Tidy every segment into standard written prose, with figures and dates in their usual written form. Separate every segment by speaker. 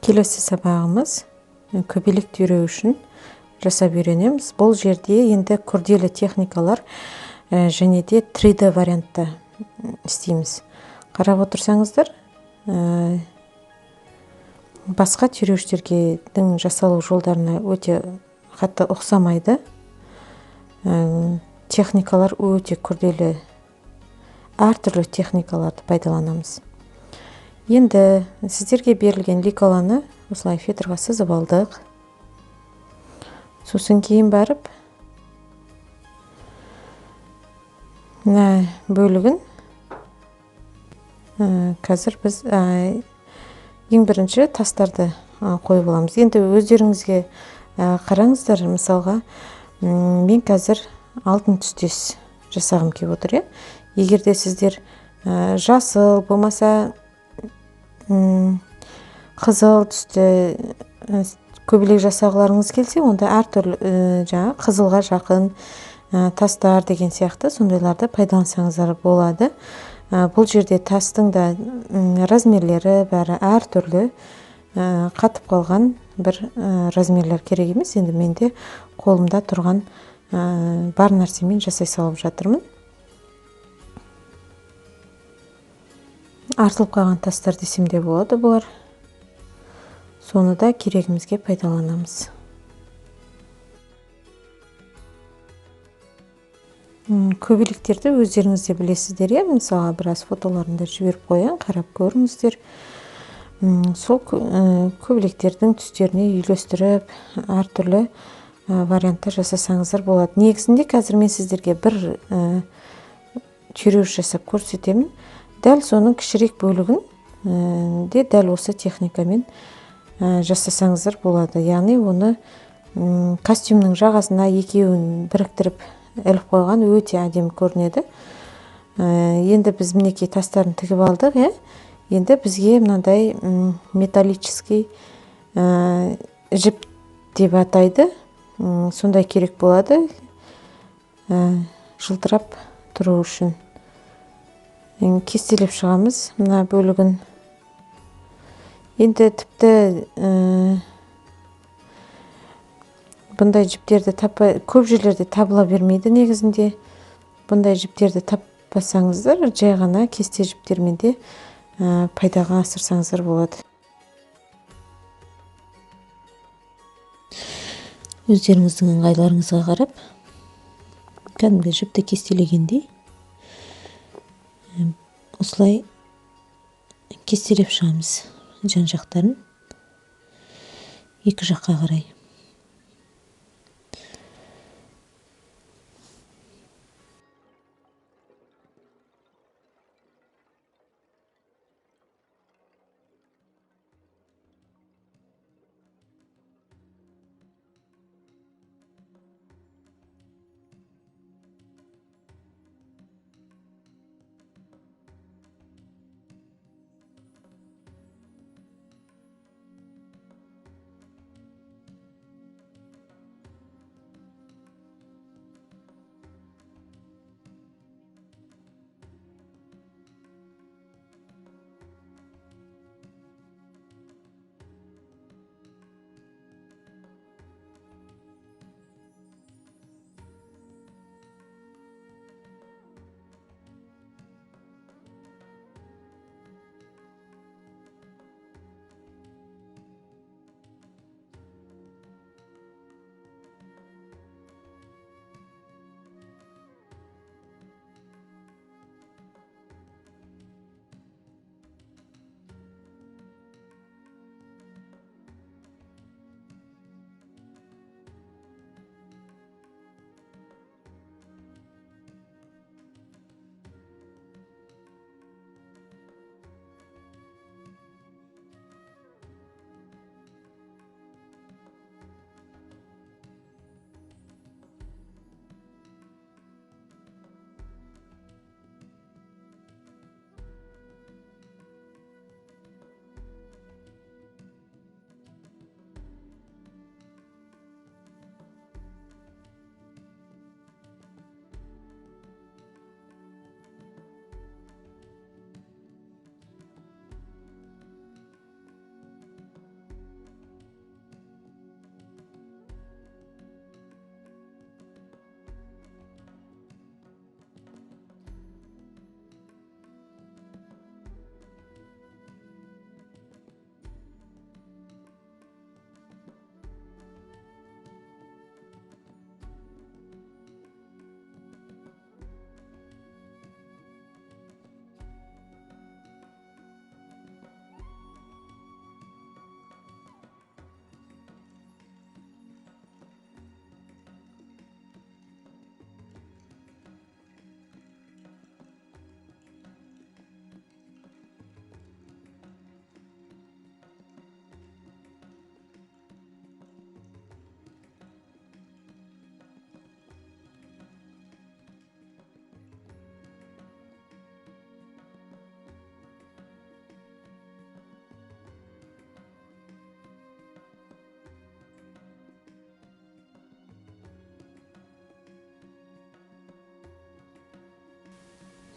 Speaker 1: Келесі сабағымыз көбелек түйреу үшін жасап үйренеміз. Бұл жерде енді күрделі техникалар және де 3D вариантта істейміз. Қарап отырсаңыздар, басқа түйреуіштердің жасалу жолдарына өте қатты ұқсамайды. Техникалар өте күрделі, әртүрлі техникаларды пайдаланамыз. Енді сіздерге берілген ликоланы осылай фетрға сызып алдық. Сосын кейін барып, бөлігін қазір біз ең бірінші тастарды қойып аламыз. Енді өздеріңізге қараңыздар, мысалға, мен қазір алтын түстес жасағым келіп отыр. Егер де сіздер жасыл болмаса қызыл түсті көбелек жасағыларыңыз келсе, онда әртүрлі қызылға жақын тастар деген сияқты сондайларды пайдалансаңыздар болады. Бұл жерде тастың да размерлері бәрі әртүрлі, қатып қалған бір размерлер керек емес. Енді менде қолымда тұрған бар нәрсемен жасай салып жатырмын. Артылып қалған тастар десем де болады бұлар. Соны да керегімізге пайдаланамыз. Көбелектерді өздеріңіз де білесіздер, мысалға біраз фотоларында жіберіп қоян, қарап көріңіздер. Сол көбелектердің түстеріне үйлестіріп, әртүрлі вариантта жасасаңыздар болады. Негізінде қазір мен сіздерге бір түйреуіш жасап көрсетемін. Дәл соның кішірек бөлігін де дәл осы техникамен жасасаңыздар болады. Яғни оны костюмның жағасына екеуін біріктіріп іліп қойған өте әдемі көрінеді. Енді біз мінекей тастарын тігіп алдық. Енді бізге мынандай металлический жіп деп атайды. Сондай керек болады, жылтырап тұру үшін. Кестелеп шығамыз мына бөлігін. Енді тіпті бұндай жіптерді көп жерлерде табыла бермейді негізінде. Бұндай жіптерді таппасаңыздар, жай ғана кесте жіптермен де пайдаға асырсаңыздар болады. Өздеріңіздің ыңғайларыңызға қарап, кәдімгі жіпті кестелегендей осылай кестелеп шығамыз жан жақтарын екі жаққа қарай.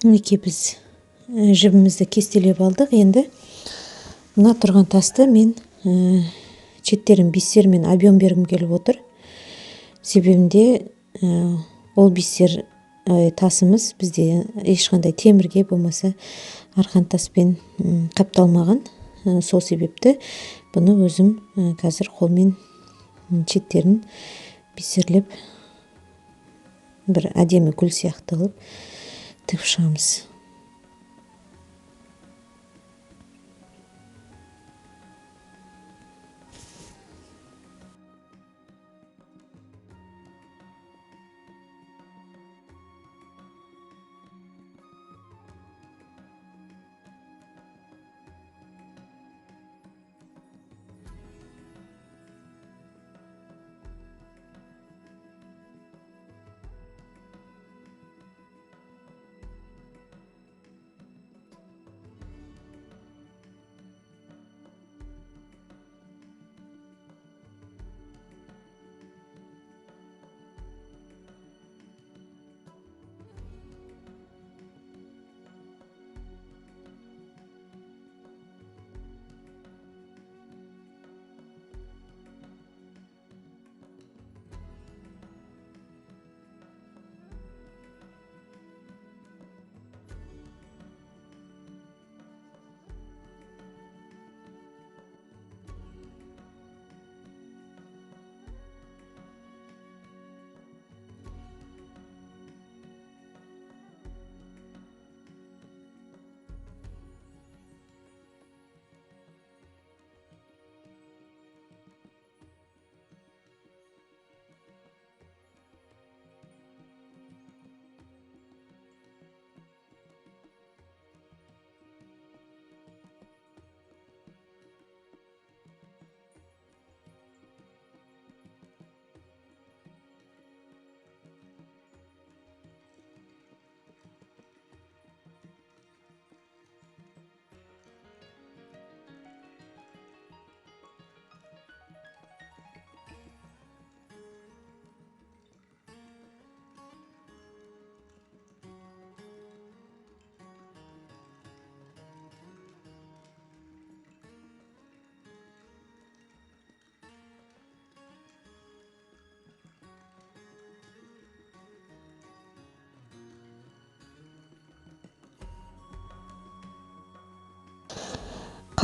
Speaker 1: мінекей біз жібімізді кестелеп алдық. Енді мына тұрған тасты мен четтерін бисермен объем бергім келіп отыр. Себебінде ол бисер тасымыз бізде ешқандай темірге болмаса арқан таспен қапталмаған. Сол себепті бұны өзім қазір қолмен четтерін бисерлеп бір әдемі гүл сияқты қылып тігіп шығамыз.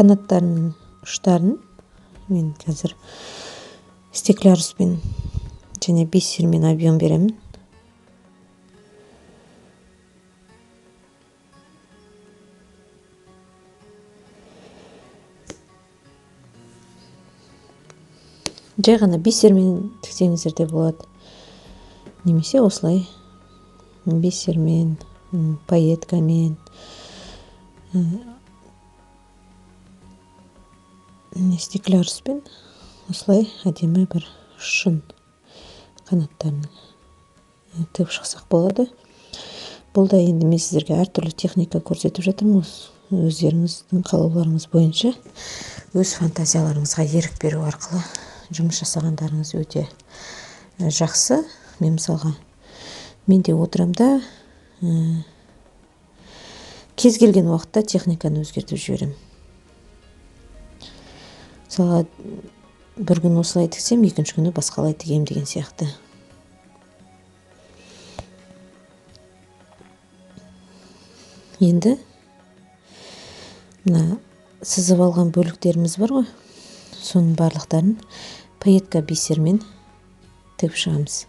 Speaker 1: Қанаттарының ұштарын мен қазір стекляруспен және бисермен объем беремін. Жай ғана бисермен тіксеңіздер де болады. Немесе осылай бисермен, пайеткамен, стекляруспен осылай әдемі бір шын қанаттарын тігіп шықсақ болады. Бұл да енді мен сіздерге әртүрлі техника көрсетіп жатырмын. Өздеріңіздің қалауларыңыз бойынша өз фантазияларыңызға ерік беру арқылы жұмыс жасағандарыңыз өте жақсы. Мен мысалға менде отырам да кез келген уақытта техниканы өзгертіп жіберем. Мысалға бір күн осылай тіксем, екінші күні басқалай тігем деген сияқты. Енді мына сызып алған бөліктеріміз бар ғой, соның барлықтарын пайетка бисермен тігіп шығамыз.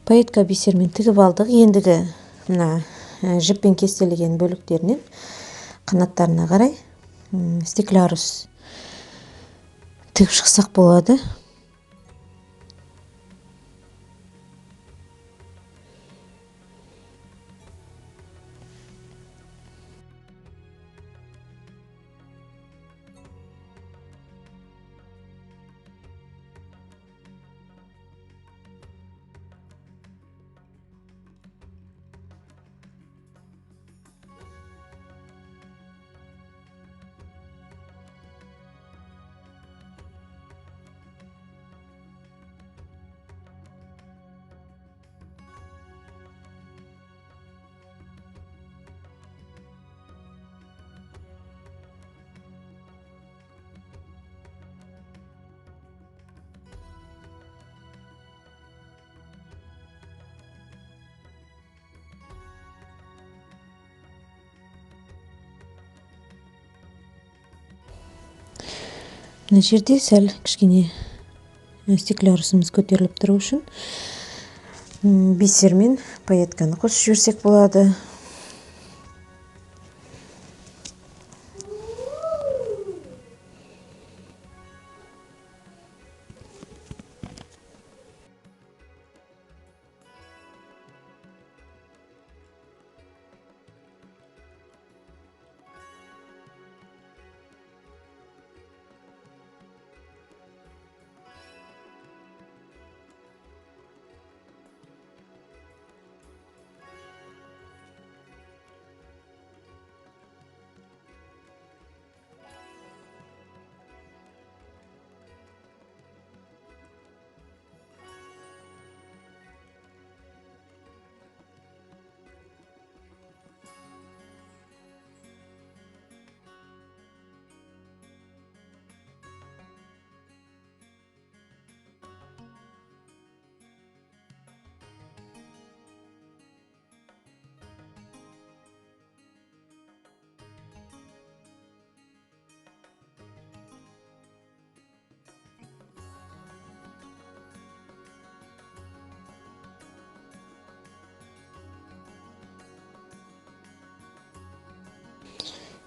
Speaker 1: Пайетка бисермен тігіп алдық. Ендігі мына жіппен кестелеген бөліктерінен қанаттарына қарай стеклярус тігіп шықсақ болады. Мына жерде сәл кішкене стеклярусымыз көтеріліп тұру үшін бисермен пайетканы қосып жіберсек болады.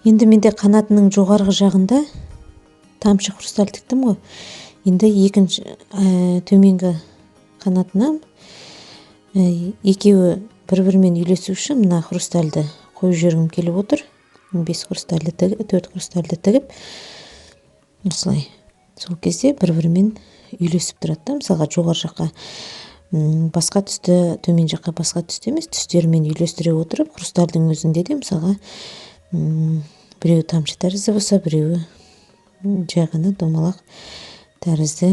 Speaker 1: Енді менде қанатының жоғарғы жағында тамшы хрусталь тіктім ғой. Енді екінші төменгі қанатына екеуі бір-бірімен үйлесу үшін мына хрустальды қойып жібергім келіп отыр. 4 хрустальды тігіп, осылай. Сол кезде бір-бірімен үйлесіп тұрады. Мысалға жоғары жаққа басқа түсті, төмен жаққа басқа түсті емес, түстерімен үйлестіре отырып, хрустальдың өзінде де мысалға біреуі тамшы тәрізді болса, біреуі жай ғана домалақ тәрізді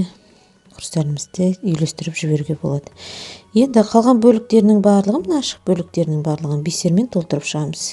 Speaker 1: хрусталімізді үйлестіріп жіберуге болады. Енді қалған бөліктерінің барлығын, ашық бөліктерінің барлығын бисермен толтырып шығамыз.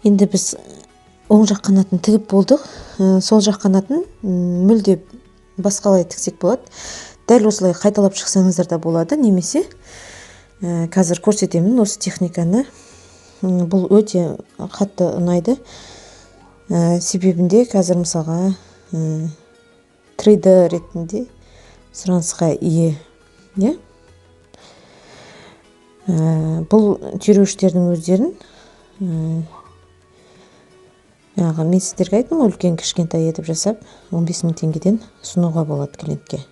Speaker 1: Енді біз оң жақ қанатын тігіп болдық. Сол жақ қанатын мүлде басқалай тіксек болады. Дәл осылай қайталап шықсаңыздар да болады, немесе қазір көрсетемін осы техниканы. Бұл өте қатты ұнайды. Себебінде қазір мысалға 3D ретінде сұранысқа ие. Бұл түйреуіштердің өздерін мен сіздерге айттым, үлкен кішкентай етіп жасап 15 000 теңгеден ұсынуға болады клиентке.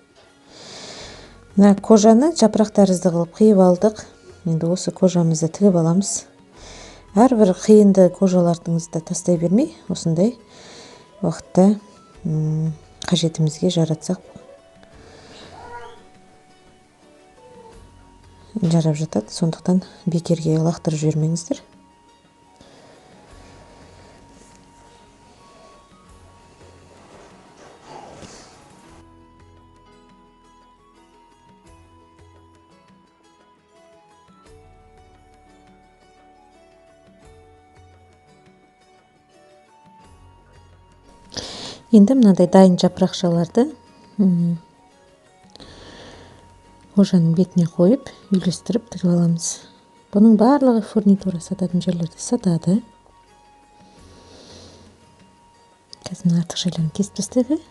Speaker 1: Мына кожаны жапырақ тәрізді қылып қиып алдық. Енді осы кожамызды тігіп аламыз. Әрбір қиынды кожаларыңызды тастай бермей, осындай уақытта қажетімізге жаратсақ жарап жатады. Сондықтан бекерге лақтырып жібермеңіздер. Енді мынандай дайын жапырақшаларды кожаның бетіне қойып, үйлестіріп тігіп аламыз. Бұның барлығы фурнитура сататын жерлерде сатады. Қазір артық жерлерін кесіп тастайық.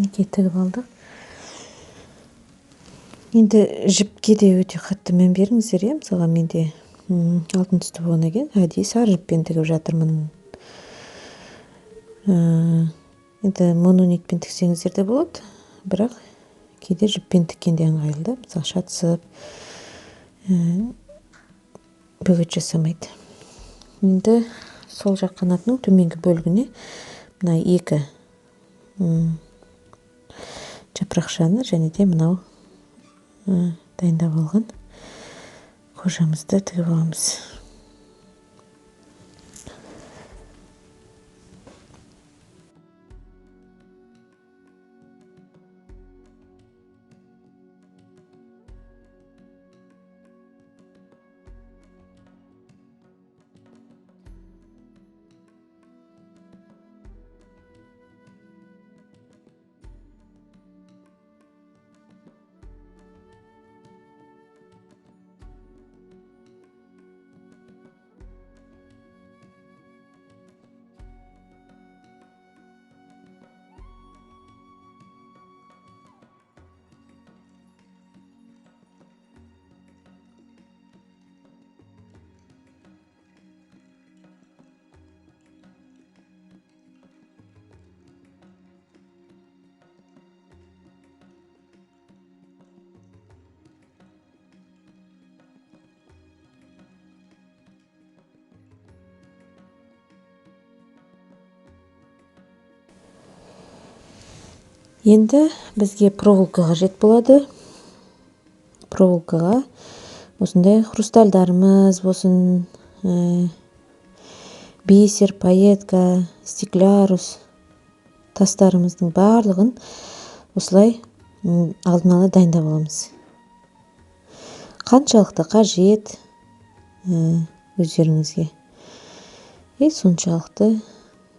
Speaker 1: Неге тігіп алдық. Енді жіпке де өте қатты мән беріңіздер. Мысалға менде алтын түсті болғаннан кейін әдейі сары жіппен тігіп жатырмын. Енді мононитпен тіксеңіздер де болады, бірақ кейде жіппен тіккенде ыңғайлы. Мысалы шатысып бөгет жасамайды. Енді сол жақ қанатының төменгі бөлігіне мына екі жапырақшаны және де мынау дайындап алған кожамызды тігіп аламыз. Енді бізге проволока қажет болады. Проволокаға осындай хрустальдарымыз болсын, бисер, пайетка, стеклярус тастарымыздың барлығын осылай алдын ала дайындап аламыз. Қаншалықты қажет өздеріңізге соншалықты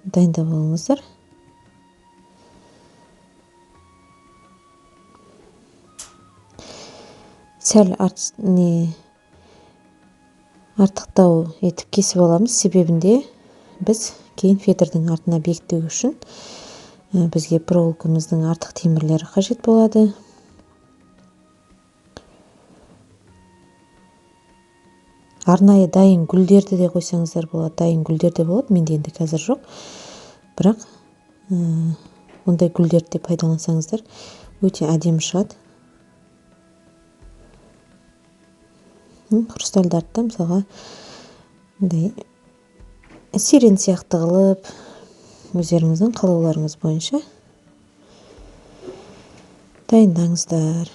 Speaker 1: дайындап алыңыздар. Сәл артықтау етіп кесіп аламыз, себебінде біз кейін фетрдің артына бекіту үшін бізге проволокамыздың артық темірлері қажет болады. Арнайы дайын гүлдерді де қойсаңыздар болады, дайын гүлдер де болады, менде енді қазір жоқ, бірақ ондай гүлдерді де пайдалансаңыздар өте әдемі шығады. Хрустальдарды да мысалға сирен сияқты қылып, өздеріңіздің қалауларыңыз бойынша дайындаңыздар.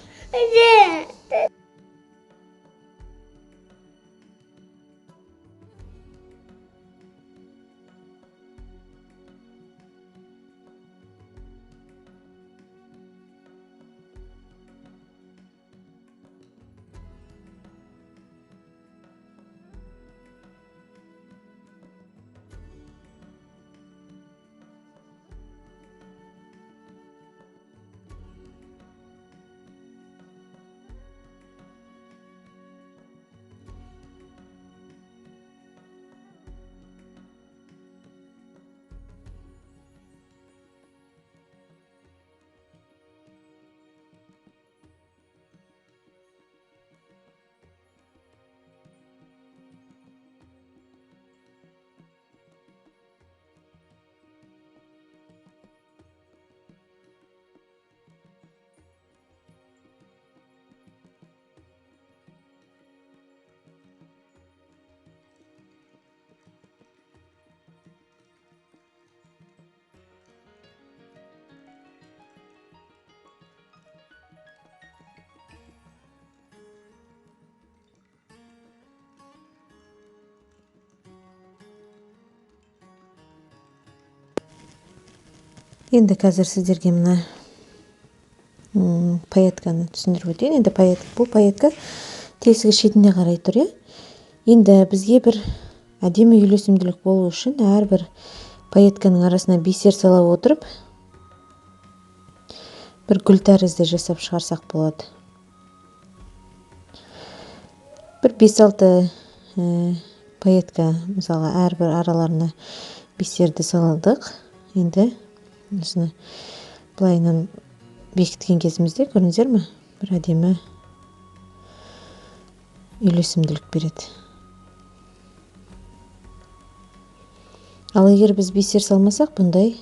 Speaker 1: Енді қазір сіздерге мына пайетканы түсіндіріп өтейін. Енді бұл пайетка тесігі шетінде қарай тұр. Енді бізге бір әдемі үйлесімділік болу үшін әрбір пайетканың арасына бисер сала отырып, бір гүл тәрізді жасап шығарсақ болады. Бір 5-6 пайетка, мысалға, әрбір араларына бисерді салдық. Енді осыны былайынан бекіткен кезімізде көрдіңіздер ме? Бір әдемі үйлесімділік береді. Ал егер біз бисер салмасақ, бұндай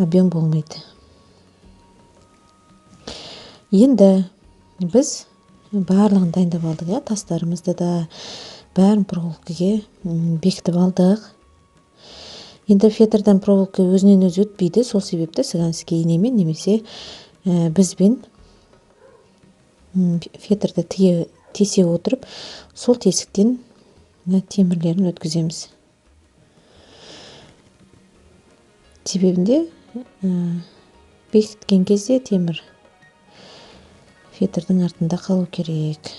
Speaker 1: объем болмайды. Енді біз барлығын дайындап алдық, тастарымызды да бәрін проволокаға бекітіп алдық. Енді фетрдан проволока өзінен өзі өтпейді, сол себепті сығанский инемен немесе бізбен фетрді тесе отырып, сол тесіктен темірлерін өткіземіз. Себебінде бекіткен кезде темір фетрдің артында қалу керек.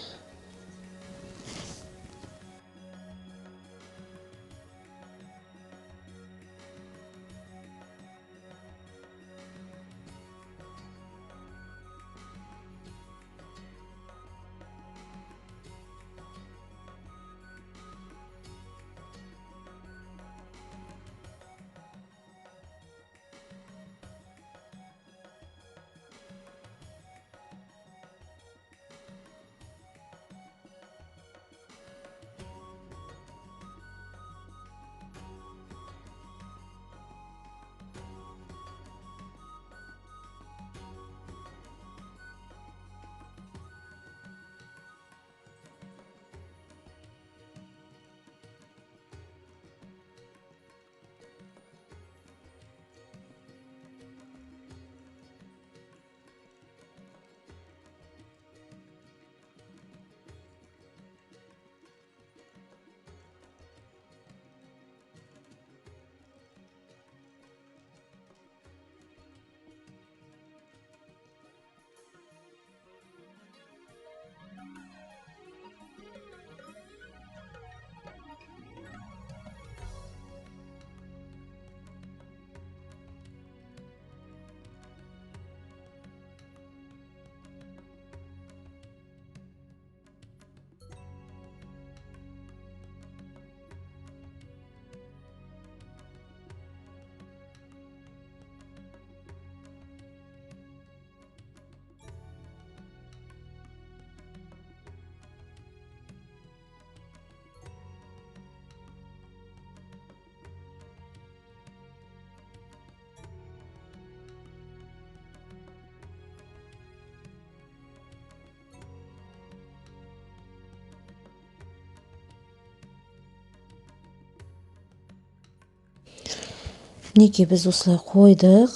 Speaker 1: мінекей біз осылай қойдық.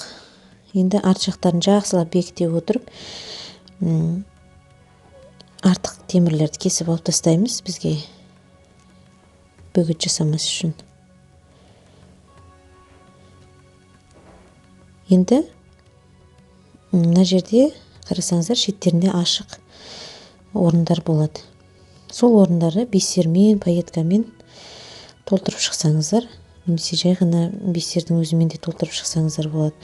Speaker 1: Енді арт жақтарын жақсылап бекіте отырып артық темірлерді кесіп алып тастаймыз, бізге бөгет жасамас үшін. Енді мына жерде қарасаңыздар, шеттерінде ашық орындар болады. Сол орындарды бисермен, пайеткамен толтырып шықсаңыздар, немесе жай ғана бисердің өзімен де толтырып шықсаңыздар болады.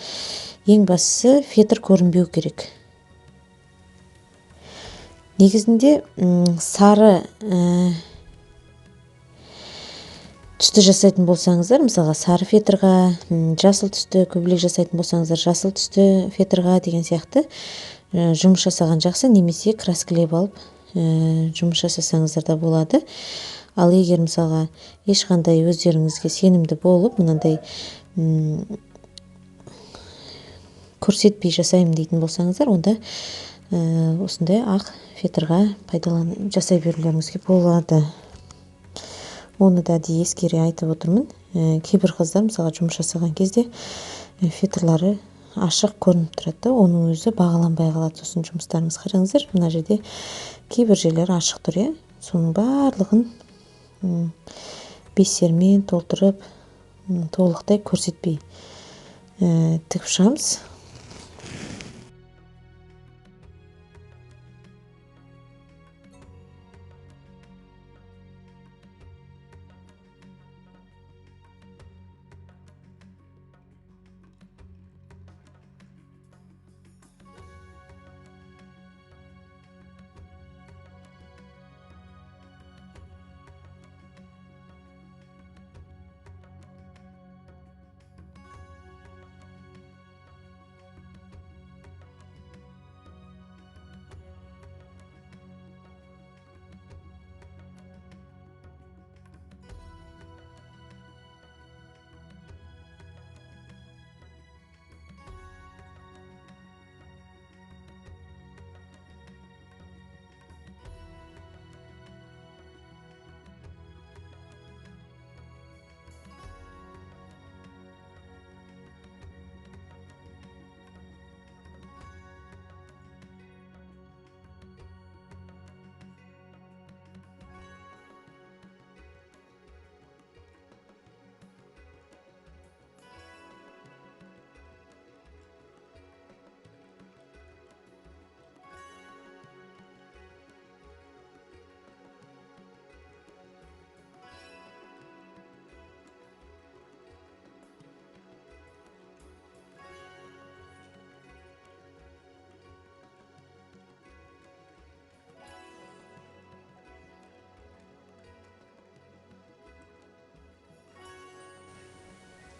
Speaker 1: Ең бастысы фетр көрінбеу керек. Негізінде сары түсті жасайтын болсаңыздар, мысалға сары фетрға, жасыл түсті көбелек жасайтын болсаңыздар, жасыл түсті фетрға деген сияқты жұмыс жасаған жақсы, немесе краскілеп алып жұмыс жасасаңыздар да болады. Ал егер мысалға ешқандай өздеріңізге сенімді болып, мынандай көрсетпей жасаймын дейтін болсаңыздар, онда осындай ақ фетрға жасай берулеріңізге болады. Оны да ескере айтып отырмын. Кейбір қыздар мысалға жұмыс жасаған кезде фетрлары ашық көрініп тұрады, оның өзі бағаланбай қалады. Сосын жұмыстарыңыз қараңыздар, мына жерде кейбір жерлері ашық тұр, соның барлығын бисермен толтырып толықтай көрсетпей тігіп шығамыз.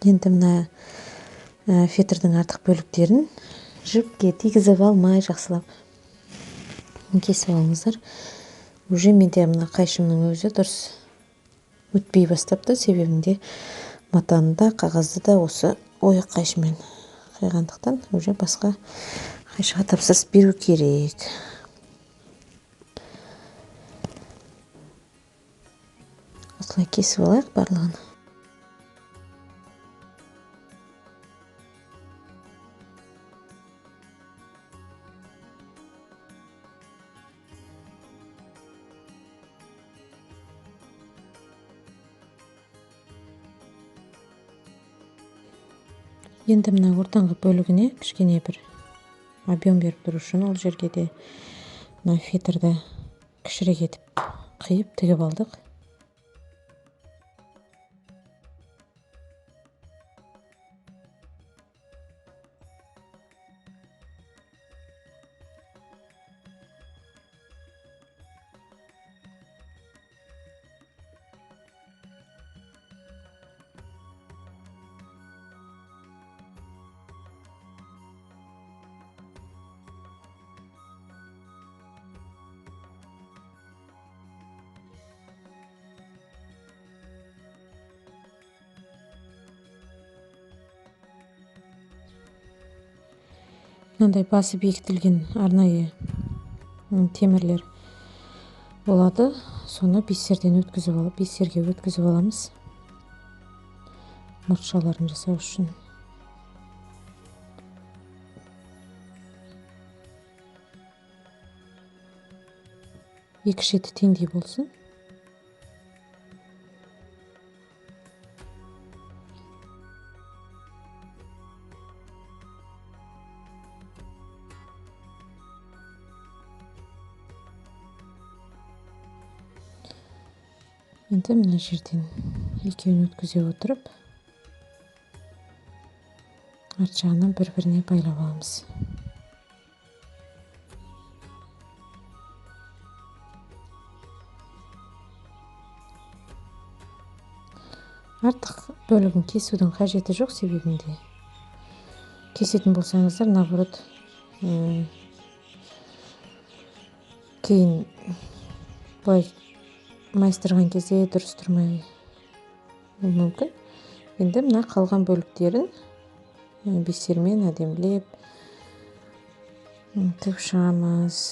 Speaker 1: Енді мына фетрдің артық бөліктерін жіпке тигізіп алмай жақсылап кесіп алыңыздар. Уже менде мына қайшымның өзі дұрыс өтпей бастапты, себебінде матаны да қағазды да осы ойық қайшымен қайғандықтан уже басқа қайшыға тапсырыс беру керек. Осылай кесіп алайық барлығын. Енді мына ортаңғы бөлігіне кішкене бір объем беріп тұру үшін ол жерге де мына фетрді кішірек етіп қиып тігіп алдық. Мынандай басы бекітілген арнайы темірлер болады. Соны бисерге өткізіп аламыз. Мұртшаларын жасау үшін. екі шеті теңдей болсын. Енді мына жерден екеуін өткізе отырып, арт жағынан бір-біріне байлап аламыз. Артық бөлігін кесудің қажеті жоқ, себебінде кесетін болсаңыздар, наоборот, кейін былай майыстырған кезде дұрыс тұрмай мүмкін. Енді мына қалған бөліктерін бисермен әдемілеп тігіп шығамыз.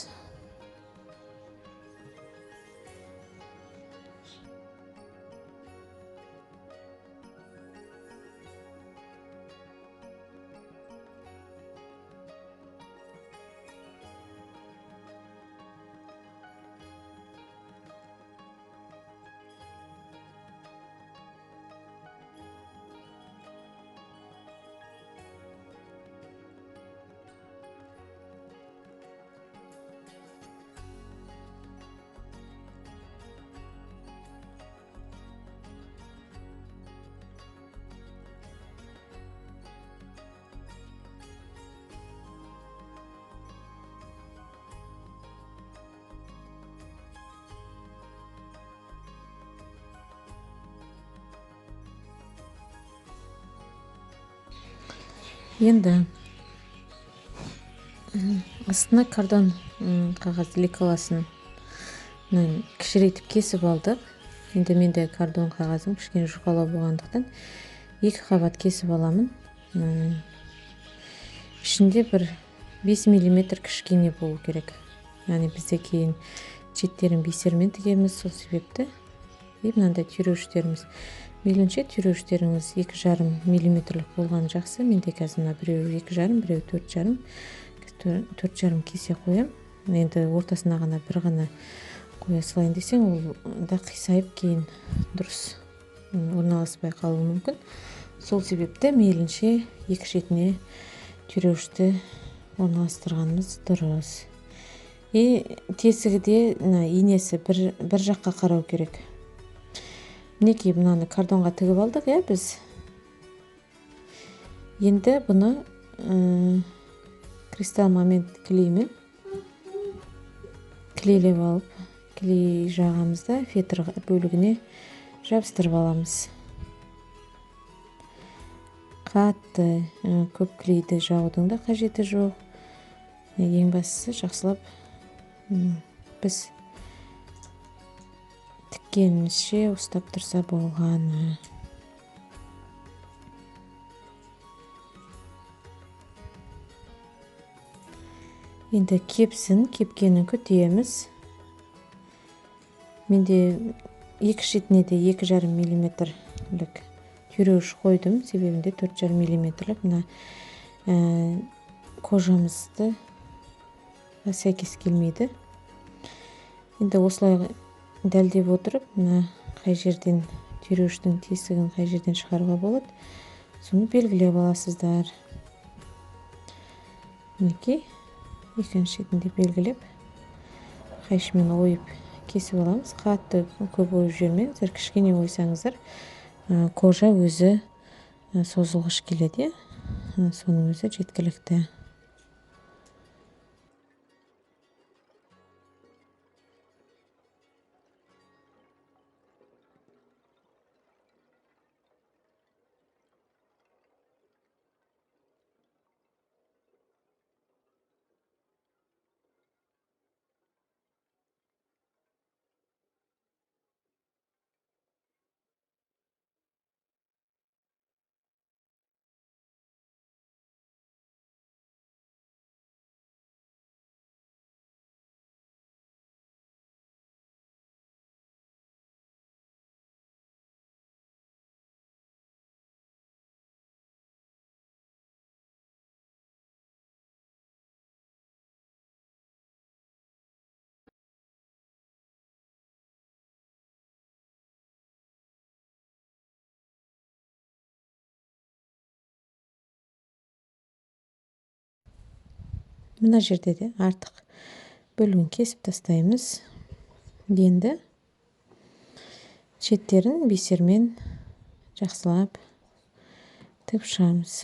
Speaker 1: Енді астына кардон қағаз лекаласын кішірейтіп кесіп алдық. Енді менде кардон қағазым кішкене жұқалау болғандықтан 2 қабат кесіп аламын. Ішінде бір 5 мм кішкене болу керек. Яғни бізде кейін шеттерін бисермен тігеміз, сол себепті. Мынандай түйреуіштеріміз. Мейлінше түйреуіштеріңіз 2,5 мм болған жақсы. Менде қазір біреуі 2,5, біреуі 4,5. 4,5 кесе қоям. Енді ортасына ғана бір ғана қоя салайын десең, ол да қисайып кейін дұрыс орналаспай қалуы мүмкін. Сол себепті мейлінше екі шетіне түйреуішті орналастырғанымыз дұрыс. Тесігі де инесі бір жаққа қарау керек. Мінекей мынаны кардонға тігіп алдық, біз. Енді бұны кристалл момент клеймен клейлеп алып, клей жағамызда фетр бөлігіне жабыстырып аламыз. Қатты көп клейді жағудың да қажеті жоқ. Ең бастысы жақсылап біз тіккенімізше ұстап тұрса болғаны. Енді кепкенін күтеміз. Менде екі шетіне де 2,5 мм-лік түйреуіш қойдым, себебінде 4,5 мм-лік мына кожамызды сәйкес келмейді. Енді осылай дәлдеп отырып, мына қай жерден түйреуіштің тесігін қай жерден шығаруға болады, соны белгілеп аласыздар. Мінекей, екінші шетінде белгілеп, қайшымен ойып кесіп аламыз. Қатты көп ойып жібермеңіздер, кішкене ойсаңыздар, кожа өзі созылғыш келеді, соның өзі жеткілікті. Мына жерде де артық бөлігін кесіп тастаймыз. Енді шеттерін бисермен жақсылап тігіп шығамыз.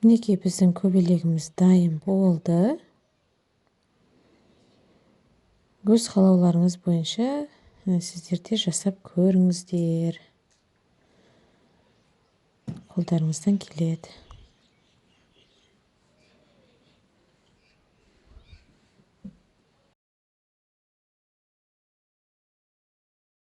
Speaker 1: Мінекей біздің көбелегіміз дайын болды. Өз қалауларыңыз бойынша сіздер де жасап көріңіздер. Қолдарыңыздан келеді.